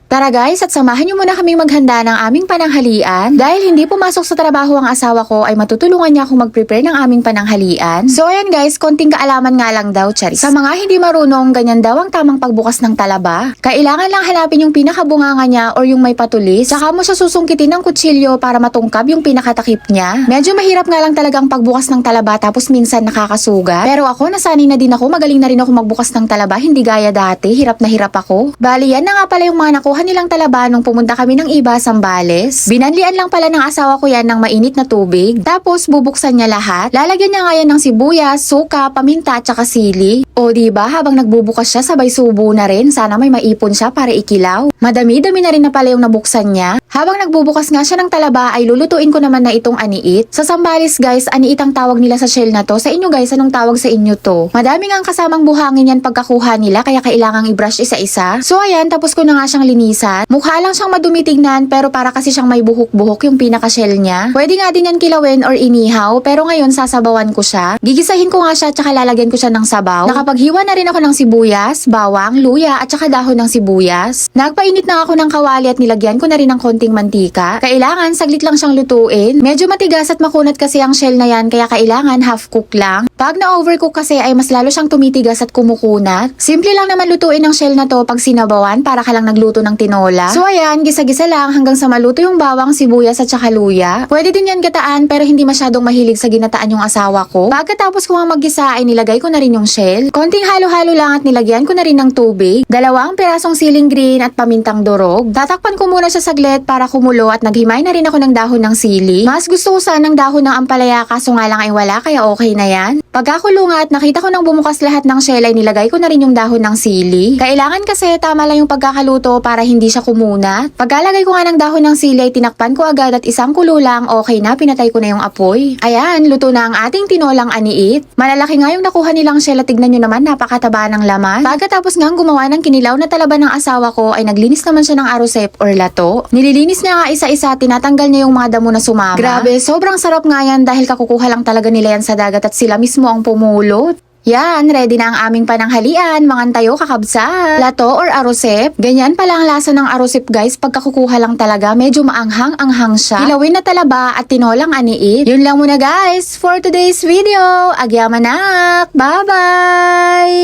Tara guys, at samahan niyo muna kaming maghanda ng aming pananghalian. Dahil hindi pumasok sa trabaho ang asawa ko, ay matutulungan niya akong mag-prepare ng aming pananghalian. So ayan guys, konting kaalaman nga lang daw, charis. Sa mga hindi marunong, ganyan daw ang tamang pagbukas ng talaba. Kailangan lang hanapin yung pinakabunganga niya or yung may patulis. Saka mo siya susungkitin ng kutsilyo para matungkab yung pinakatakip niya. Medyo mahirap nga lang talagang pagbukas ng talaba, tapos minsan nakakasugat. Pero ako, nasanay na din ako, magaling na rin ako magbukas ng talaba, hindi gaya dati, hirap na hirap ako. Bali, yan na nga pala yung mga nakuha nilang talaba nung pumunta kami ng iba, Sambales. Binanlian lang pala ng asawa ko yan ng mainit na tubig. Tapos bubuksan niya lahat. Lalagyan niya nga yan ng sibuyas, suka, paminta at saka sili. O diba, habang nagbubukas siya, sabay subo na rin. Sana may maipon siya para ikilaw. Madami-dami na rin na pala yung nabuksan niya. Habang nagbubukas nga siya ng talaba, ay lulutuin ko naman na itong aniit. Sa Sambales guys, aniit ang tawag nila sa shell na to. Sa inyo guys, anong tawag sa inyo to? Madami nga ang kasamang buhangin yan pagkakuha nila, kaya kailangang i-brush isa-isa. So ayan, tapos ko na nga siyang linisan. Mukha lang siyang madumi tignan, pero para kasi siyang may buhok-buhok yung pinaka-shell niya. Pwede nga din yan kilawin or inihaw, pero ngayon sasabawan ko siya. Gigisahin ko nga siya, tsaka lalagyan ko siya ng sabaw. Nakapaghiwa na rin ako ng sibuyas, bawang, luya at saka dahon ng sibuyas. Nagpainit na ako ng kawali at nilagyan ko na rin ng konting mantika. Kailangan saglit lang siyang lutuin. Medyo matigas at makunat kasi ang shell na yan, kaya kailangan half cook lang. Pag na-overcook kasi ay mas lalo siyang tumitigas at kumukunat. Simple lang naman lutuin ng shell na to pag sinabawan, para ka lang nagluto ng tinola. So ayan, gisa-gisa lang hanggang sa maluto yung bawang, sibuyas at saka luya. Pwede din yan gataan, pero hindi masyadong mahilig sa ginataan yung asawa ko. Pagkatapos ko nga maggisa ay nilagay ko na rin yung shell. Konting halo-halo lang at nilagyan ko na rin ng tubig. 2 pirasong siling green at pamintang durog. Tatakpan ko muna siya saglit para kumulo at naghimay na rin ako ng dahon ng sili. Mas gusto ko sanang dahon ng ampalaya, kaso nga lang ay wala, kaya okay na yan. Pagkakulo nga at nakita ko nang bumukas lahat ng shell ay nilagay ko na rin yung dahon ng sili. Kailangan kasi tama lang yung pagkakaluto para hindi siya kumunat. Pagkalagay ko nga ng dahon ng sili ay tinakpan ko agad at isang kulo lang, okay na, pinatay ko na yung apoy. Ayan, luto na ang ating tinolang aniit. Malalaki nga yung nakuha nilang shell at tignan nyo naman, napakataba ng laman. Pagkatapos nga gumawa ng kinilaw na talaba ng asawa ko ay naglinis naman siya ng arosep or lato. Nililinis niya nga isa-isa, tinatanggal niya yung mga damo na sumama. Grabe, sobrang sarap nga yan dahil kakukuha lang talaga nila yan sa dagat at sila mismo ang pumulot. Yan, ready na ang aming pananghalian, mga tayo kakabsa. Lato or arosep. Ganyan pala ang lasa ng arosep guys, pagkakukuha lang talaga, medyo maanghang-anghang siya. Hilawin na talaba at tinolang aniit. Yun lang muna guys for today's video. Agyamanak! Bye-bye!